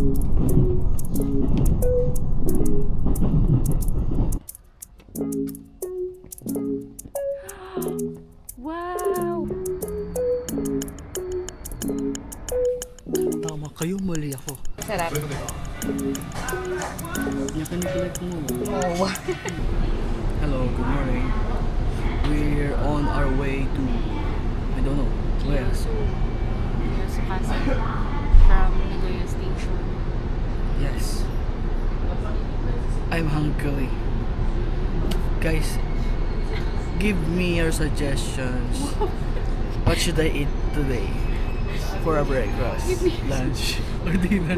Wow! Tama kayo, mali ako. Sarap. Nakinig mo. Oh. Hello, good morning. We're on our way to, I don't know, where? Kiyosu Casa from Nagoya Station. Yes. I'm hungry. Guys, give me your suggestions. What should I eat today? For a breakfast, lunch, or dinner?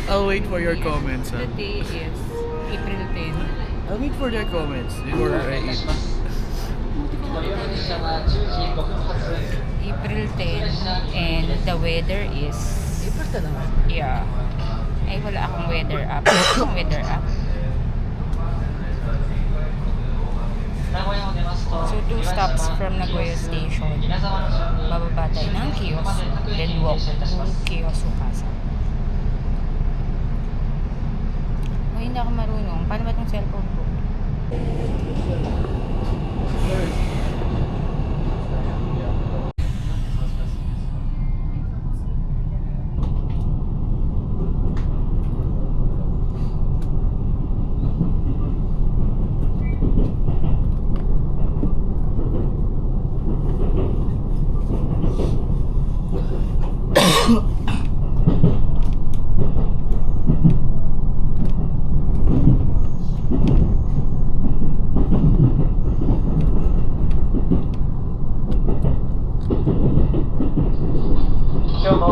I'll wait for your comments. The day is April 10. I'll wait for your comments before I eat. April 10 and the weather is yeah. Ay wala akong weather app. Akong weather app. So 2 stops from Nagoya Station. Bababa tayo ng Kiyosu. Then walk to Kiyosu Casa. Oh, hindi ako marunong. Paano ba itong cellphone ko?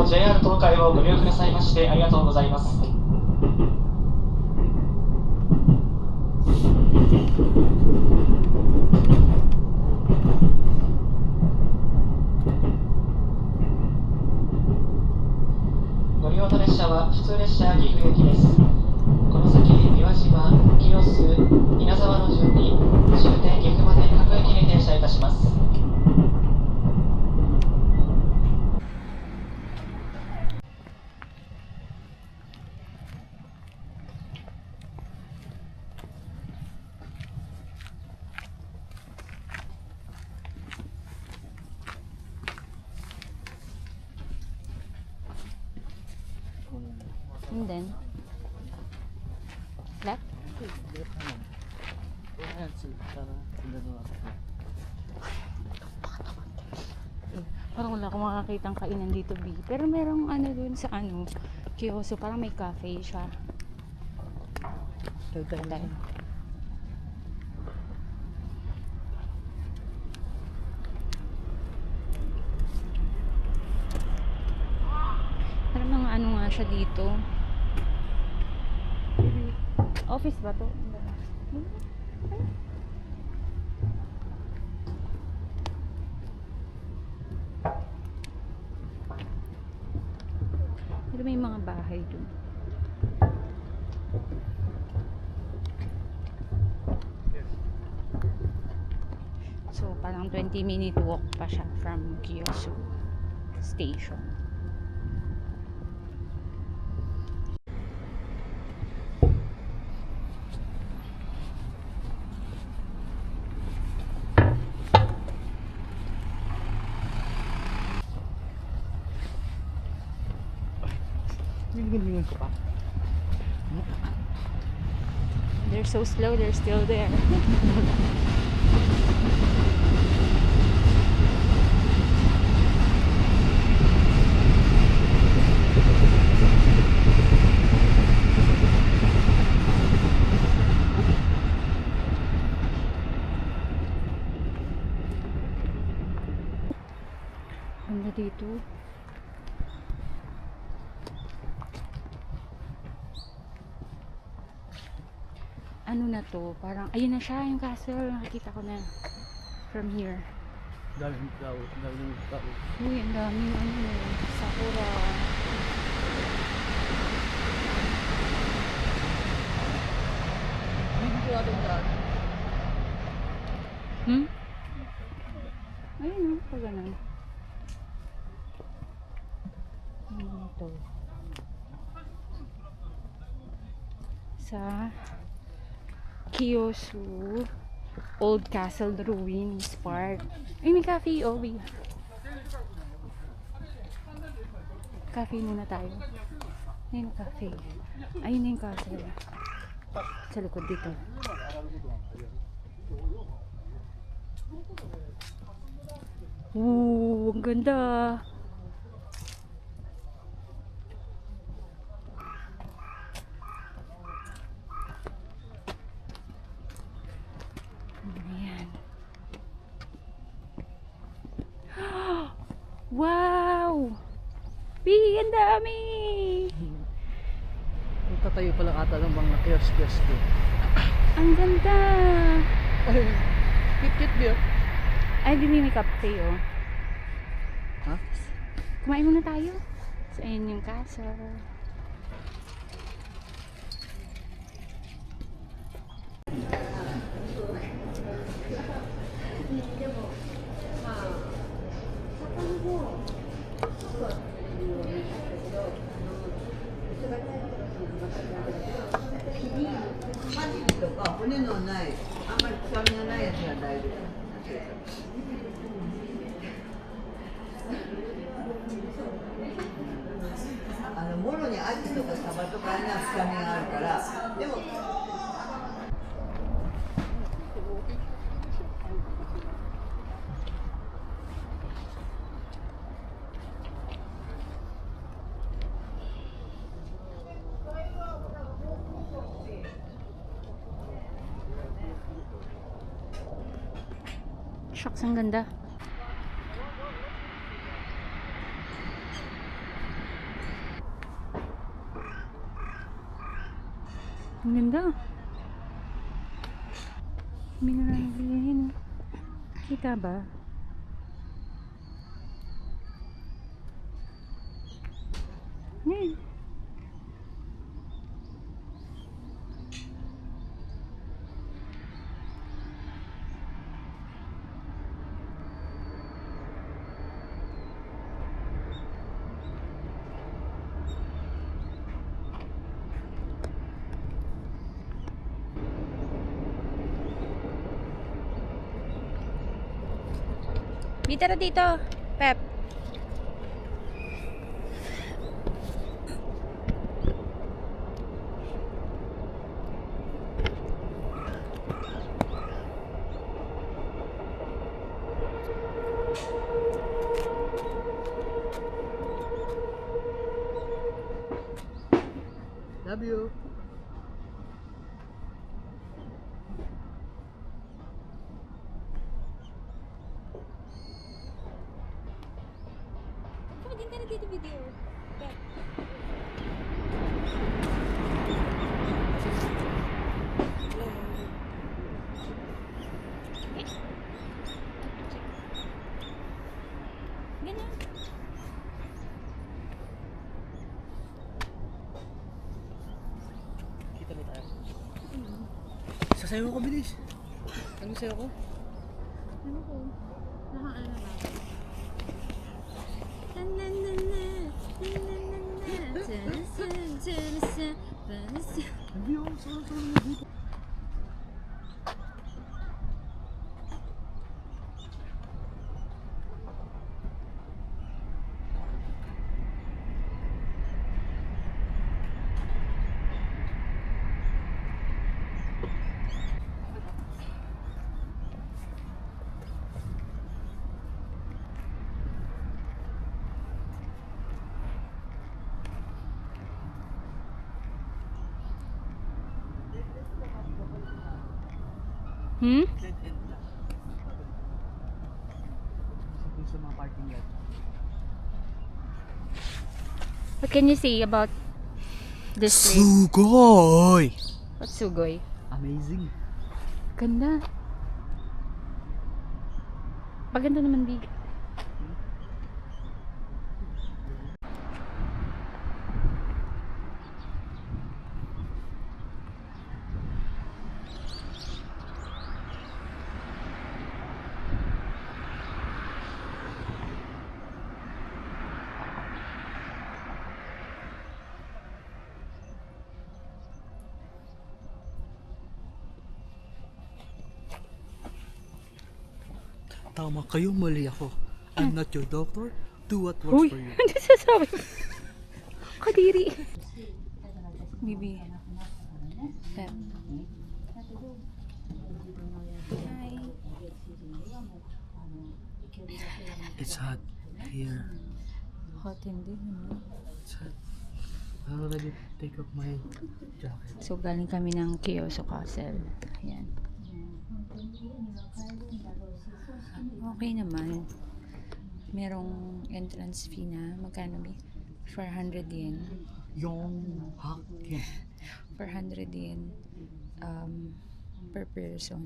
JR 東海をご利用くださいましてありがとうございます。ご利用の列車は普通列車岐阜行きです。この先三輪島、清洲、稲沢の順に終点岐阜まで各駅に停車いたします。And then left. Parang wala akong makakitang kainan dito, B. Pero merong ano dun sa Kiyosu, parang may cafe siya. Tayo. Parang mga ano nga siya dito. Office ba to? Pero may mga bahay dun. So parang 20-minute walk pa siya from Kiyosu Station. They're so slow, they're still there. Ganda dito. Ano na to? Parang, ayun na siya, yung castle. Nakikita ko na from here. Daming tao. Uy, ang daming sakura. Ayun o, pag ganun. Ano ito? sa Kiyosu Old Castle Ruins Park. Ay, may cafe, oh. Cafe muna tayo. Ayun yung cafe. Ayun na yung castle. Sa likod dito. Ooh, ang ganda. Ayan. Wow! Ang dami! Tatayo pala ata ng mga kiosk-kiosk doon. Ang ganda! Ay, cute-cute ba? Ay, may cafe, oh. Ha? Kumain muna tayo. So, ayun yung castle. Shucks, ang ganda. Ang ganda. May nananagin. Kita ba? Ngayon. Dito na dito, Pep. Love you. Din ka na dito video. Pep. Ganyan. Kita na tayo. Sasayaw ko, bilis. Ano sayaw ko? Ano ko? Nakaano ba? Hindi ako, solo-solo na dito. Hmm? Dead end lang. Sa mga parking lot. What can you say about this place? Sugoi! What's Sugoy? Amazing. Ganda. Paganda naman di. Tama kayo, mali ako. I'm not your doctor. Do what Uy, works for you. ano sasabi mo? Kadiri. Bibi. Pep. Hi. It's hot here. Hot hindi. It's hot. I already take off my jacket. So, galing kami ng Kyoso Castle. Ayan. Okay naman. Merong entrance fee na. Magkano ba? 400 yen. Yung hakin. 400 yen per person.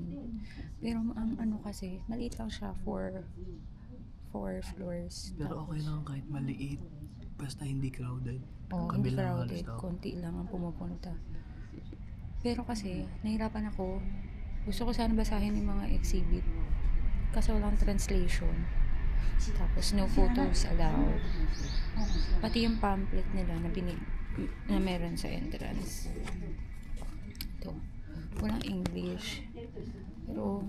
Pero ang ano kasi, maliit lang siya for 4 floors. Pero okay lang kahit maliit. Basta hindi crowded. Oo, hindi Kabilang crowded. halos daw. Konti lang ang pumupunta. Pero kasi, nahirapan ako. Gusto ko sana basahin yung mga exhibit. Kasi walang translation. Tapos no photos allowed. Pati yung pamphlet nila na meron sa entrance. Ito. Walang English. Pero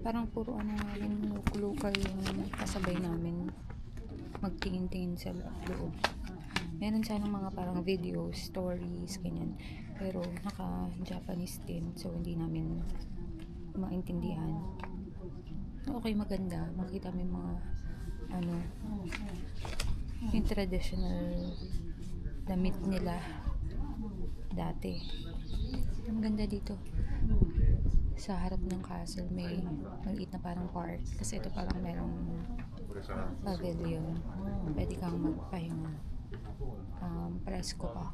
parang puro ano nga rin local yung kasabay namin magtingin-tingin sa loob. Meron sana mga parang videos, stories, ganyan. Pero naka-Japanese din, so hindi namin maintindihan. Okay, maganda. Makita mo yung mga ano, yung traditional damit nila dati. Ang ganda dito. Sa harap ng castle may maliit na parang park. Kasi ito parang merong pavilion. Pwede kang magpahinga. Presko pa.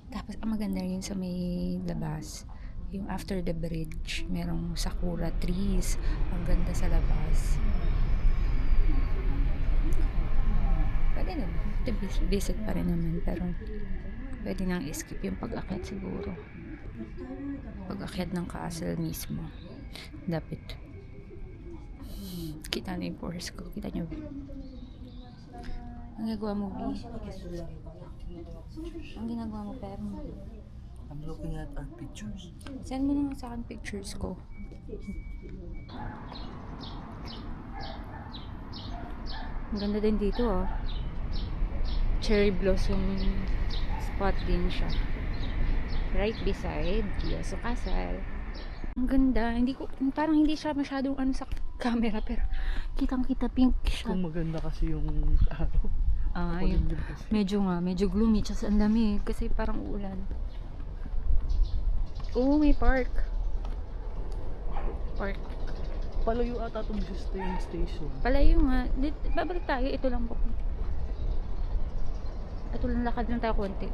Tapos ang maganda yun sa may labas. Yung after the bridge, merong sakura trees. Ang ganda sa labas. Pwede naman. Visit pa rin naman. Pero pwede nang skip yung pag-akyat siguro. Pag-akyat ng castle mismo. Dapat. Kita na yung pores ko. Kita nyo. Ang ginagawa mo, B? Ang ginagawa mo, Pep? I'm looking at our pictures. Send mo naman sa akin pictures ko. Ang ganda din dito, oh. Cherry blossom spot din siya. Right beside Kyoso Castle. Ang ganda. Parang hindi siya masyadong ano sa camera, pero kitang-kita pink siya. Kung maganda kasi yung araw. Yun. Paganda kasi. Medyo gloomy. Tsaka ang dami. Kasi parang uulan. Oo, may park. Park. Palayo ata itong train station. Palayo nga. Babalik tayo. Ito lang po. Ito lang, lakad lang tayo konti.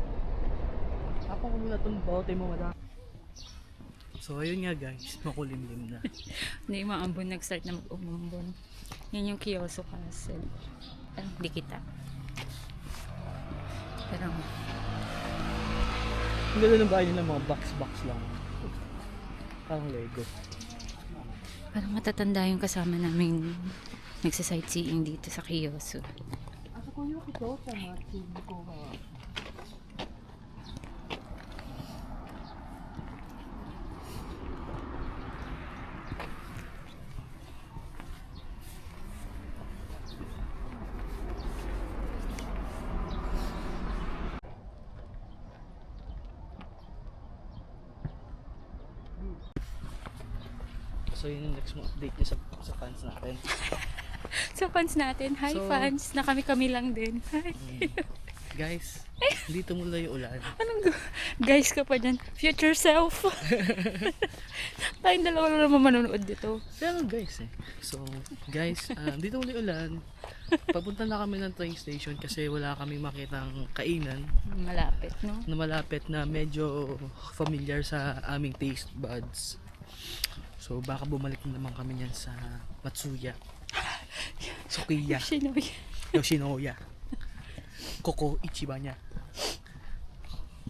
Ako ko muna itong bote mo, madam. So, ayun nga guys. Makulimlim na. Hindi, maambon. Nag-start na mag-umambon. Yan yung Kyoso Castle. Hindi kita. Pero, Ang ganda ng bahay nila, mga box-box lang. Parang Lego. parang matatanda yung kasama namin nagsa-sightseeing dito sa Kyoso. So, yun yung next mo update niya sa fans natin. So, fans natin. Hi, So, fans. Na kami lang din. Hi. Guys, dito mula yung ulan. Guys ka pa dyan. Future self. Tayong dalawa na naman manonood dito. Kaya nga guys eh. So, guys, dito mula yung ulan. Papunta na kami ng train station kasi wala kami makitang kainan Malapit, no? na malapit na medyo familiar sa aming taste buds. So, baka bumalik na naman kami yan sa Matsuya. Sukiya. Shinobi. Yoshinoya. Koko Ichibanya.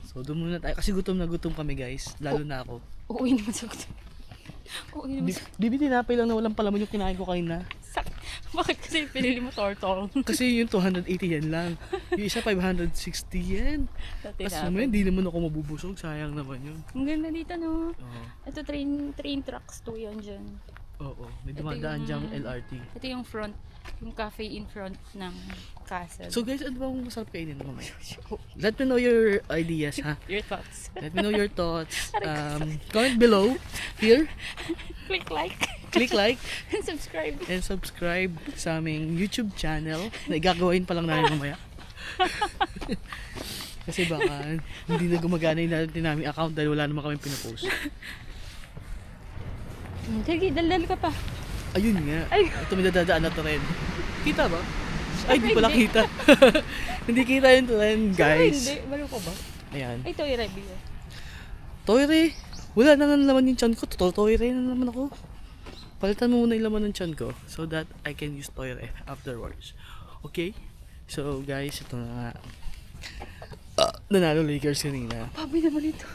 So, doon muna tayo. Kasi gutom na gutom kami guys. Lalo na ako. Uuwi naman sa gusto. Uuwi naman sa Bibi tinapay lang na walang palaman yung kinain ko kanina. Bakit kasi pinili mo tortol? Kasi yung 280 yen lang. Yung isa 560 yen. Tapos naman, hindi naman ako mabubusog. Sayang naman yun. Ang ganda dito, no? Oo. Ito train tracks to yan dyan. Oo, may Ito dumadaan yung- dyang LRT. Ito yung front, yung cafe in front ng castle. So guys, ano bang masarap kainin mamaya? Let me know your ideas, ha? Your thoughts. Let me know your thoughts. Comment below here. Click like. Click like And subscribe. and subscribe sa aming YouTube channel na igagawain pa lang namin mamaya. Kasi baka hindi na gumagana yung natin namin account dahil wala naman kami pinapost. Sige, daldal ka pa. Ayun nga. Ay. Ito may dadadaan na trend. Kita ba? Ay, di pala Hindi. kita. Hindi kita yung trend, guys. Hindi, balo ko ba? Ayan. Ito yung review. Toire. Wala na nga laman yung chan ko. Toire na naman ako. Palitan mo muna yung laman ng chan ko so that I can use toire afterwards. Okay? So, guys, ito na nga. Nanalo Lakers kanina. Pabi naman ito.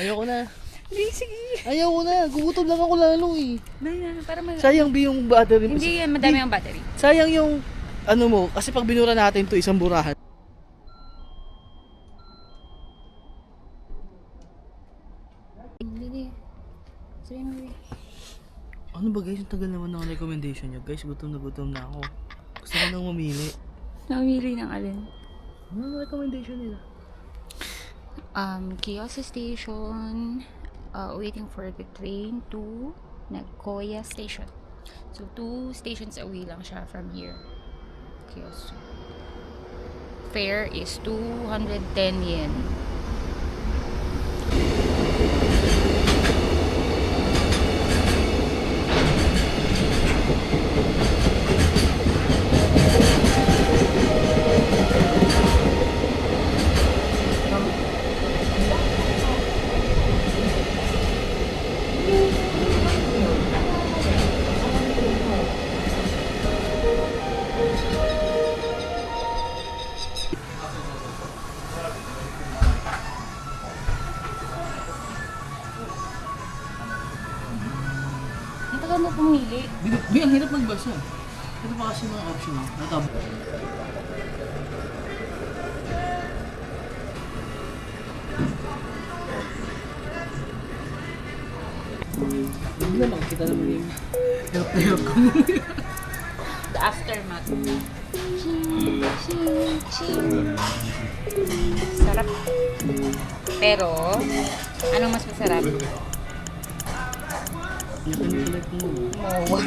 Ayoko na. Hindi, sige. Ayoko na. Gugutom lang ako lalo eh. Para Sayang ba yung battery mo? Hindi yan, madami ang battery. Sayang yung ano mo. Kasi pag binura natin to isang burahan. Hindi. Sabi mo, Ano ba guys? Ang tagal naman ng recommendation nyo. Guys, gutom na ako. Gusto ko nang mamili. namili ng alin? Ano ang recommendation nila? Kiosk Station, waiting for the train to Nagoya Station. So, 2 stations away lang siya from here. Kiosk. Fare is 210 yen. Ang tagal mo pumili. Ang hirap magbasa. Ano pa kasi mga option mo? Natab. Hindi na makikita naman yung hirap na hirap ko. The aftermath. Ching, ching, ching. Sarap. Pero, anong mas masarap? Nakalikulit mo. Mowa.